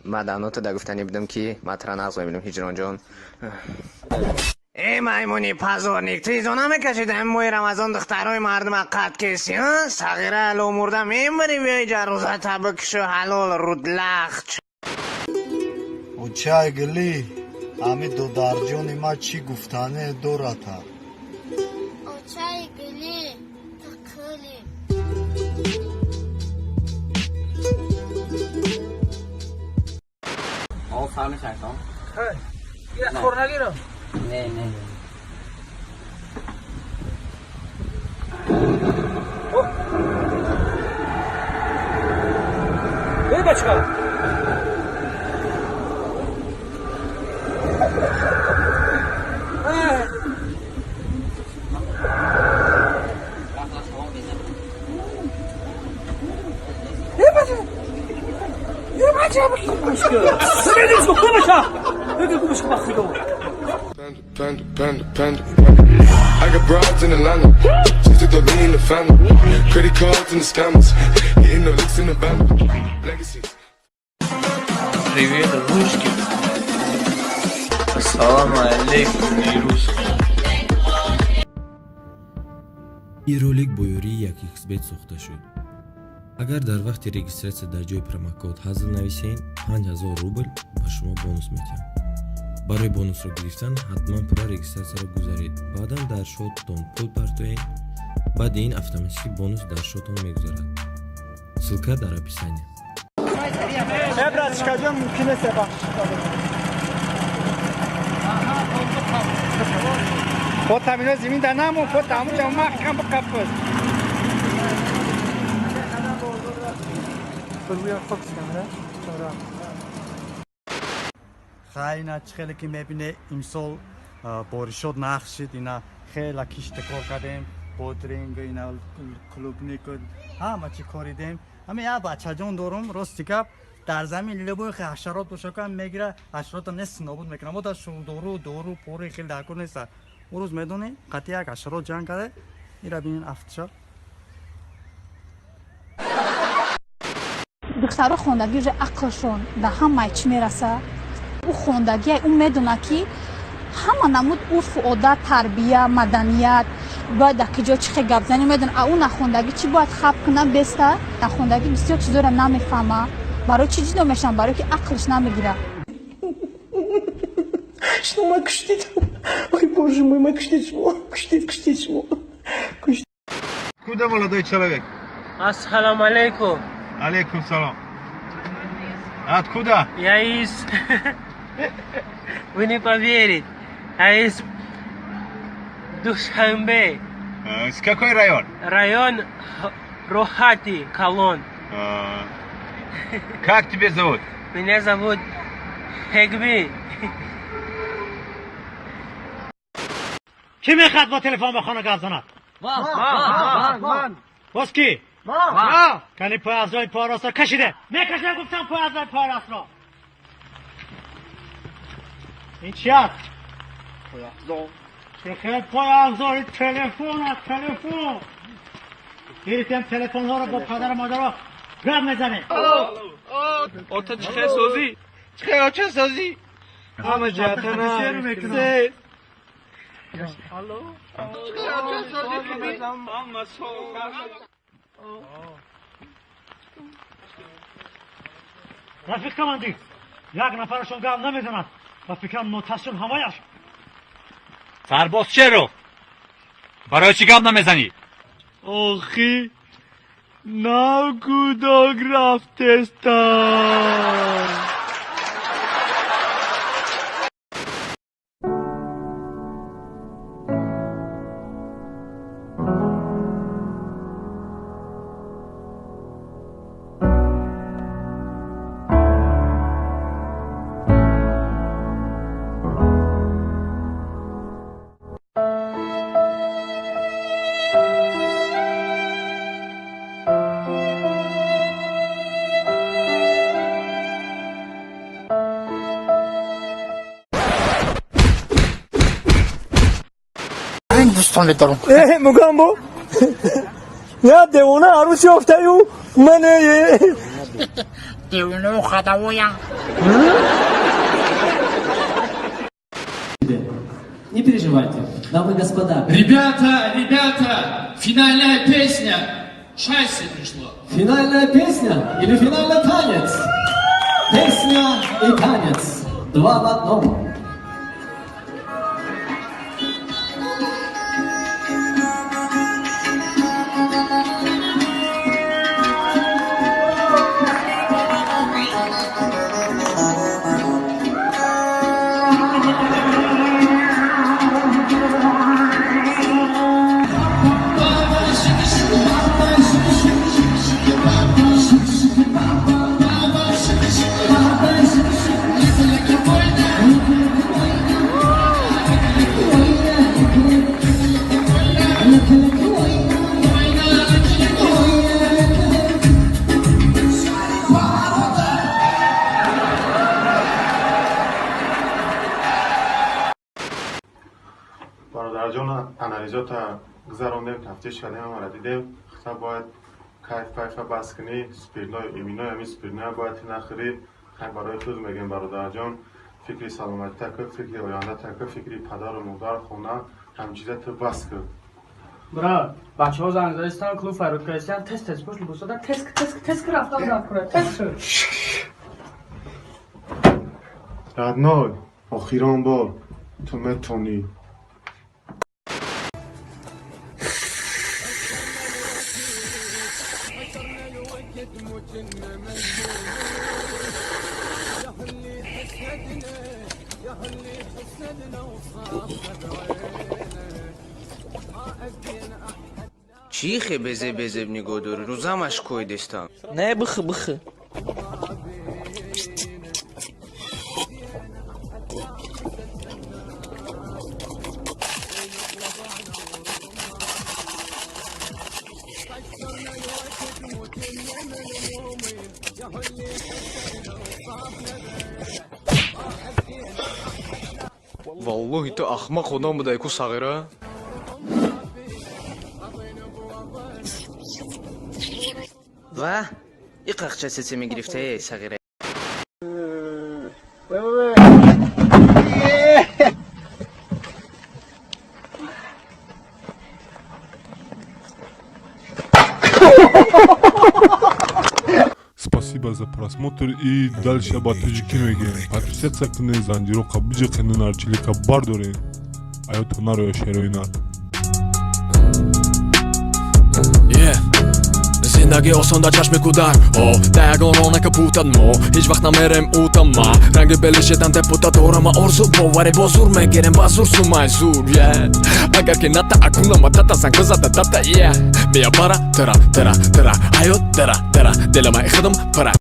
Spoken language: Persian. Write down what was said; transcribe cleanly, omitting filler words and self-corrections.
مدنات در گفتنی بودم که مطرح نقض میبینم هجران جان. ای میمونی پزارنیک تیزانه میکشیدم موی رمضان دخترهای مردم قد کسی ها صغیره علو مرده میمونی بیایی جروزه تبکشو حلال رودلخ. او چای گلی همی دو درجانی ما چی گفتانه دورتا او چای گلی تکلی آقا فرمی شکام یه خور نگیرم نه ای بچه ها I got broads in Atlanta, just to throw me in the family. Credit cards and the scammers, hitting the licks in the band. Legacies. Привет, русский. Ассаламу алейкум, русский. این ролик бо ёрии як xbet сохта шуд. агар дар вақти регистратсия дар ҷои промокод ҳазл нависем 5000 рубл ба шумо бонус метиҳам. барои бонусро гирифтан ҳатман пурра регистратсияро гузаред, баъдан дар шотатон пул партоед, баъди ин автоматики бонус дар шотон мегузарад. ссилка дар описание. خود تامینو زمین در نمون خود تامون جمع محکم بکپد خیلی نچ خیلی که میبینه امسال بارشات نخشید اینا خیلی کشت کار کردیم بودرینگ اینا کلوب نیکن همه چی کاریدیم همه یه بچه جان دارم راستی که در زمین لبوی خیلی حشرات بشکن میگیره حشرات نست نابود میکنه ما در شروع دورو پوری خیلی درکن نیست او روز میدونی قطعی یک حشرات جنگ کرده این را بینین افتشار دخترها خوندگی رو عقلشون به همه چی میرسه او خوندگی اون میدونه که همه نمود عرف و عادت تربیه مدنیت باید که جا چی خیلی گپ زنی میدونه اون نخوندگی چی باید خب کنه بسته نخوندگی بسیار چیزا رو نمیفهمه برای چی جدا میشن برای که عقلش نمیگیره Что мы кштить? Ой, боже мой, мы кштить чмо. Кштить чмо. Куда молодой человек? Ассаламу алейкум. Алейкум салам. Откуда? Я из... Вы не поверите. Я из Душанбе. С какой район? Район Рохати, Колон. Как тебя зовут? Меня зовут Хегби. کی میخواد با تلفن به خانه گپ زند؟ من باز کی؟ ما کنی پای از راه پای راست را کشیده میکشم گفتم پای از راه پای راست را این چی هست؟ پای افزار چه پای افزار تلفن گیریتیم تلفن ها رو با پدر مادر ها گپ میزنه آتا چه سازی؟ چه سازی؟ همه جهتنا Hallo? رفیق کماندی یک نفرشون گپ نمیزند و فکرم متصل همایش سرباز چرا؟ برای چی گپ نمیزنی؟ آخی ناگوداگ رفتستان دوستان دارم مگم با یا دیوانه عروسی افتایو منه دیونه خداویا Не переживайте, дамы и господа. Ребята, финальная песня. Счастье пришло. Финальная песня или финальный танец? Песня и танец. Два в одном. برادرجان انالیزات گذراندیم تفتیش کردیم ما دیدیم خطا باید کیف بس کنی سپیرنای ایمینای همین سپیرنای باید نخری خیلی برای خود میگیم برادرجان فکری سلامتی تکر فکری آینده تکر فکری پدر و مادر خونه هم چیزا تو بس کن برا بچه ها زنگ زدستان کلوب فرود کردن تست پشت لباس دادن تست رفتن رفت کنه تست ردنای آخیران بار تو میتونی چیخه بزه نگاه داره روزمش کویدستان نه بخه والله تو احمق خودم بوده یکو صغیره و این قاقچه سسی میگرفته صغیره Спасибо за просмотр и дальше об Таджики мегем. Подписаться канал Занжиро Кабиджи канал Арчилика Бардорин. Айо тонаро я шероинар. زندگی آسان در چشم کودک دقیقان کپوتد ما هیچ وقت نمیرم اوتا ما رنگ بلشتن تپوتا دارم آرزو باوری بازور میگیرم بازور سومای زور اگر که نتا اکونا ما تتا سنگ بزده تتا میا برا ترا ایو ترا دلم ای خدم پرا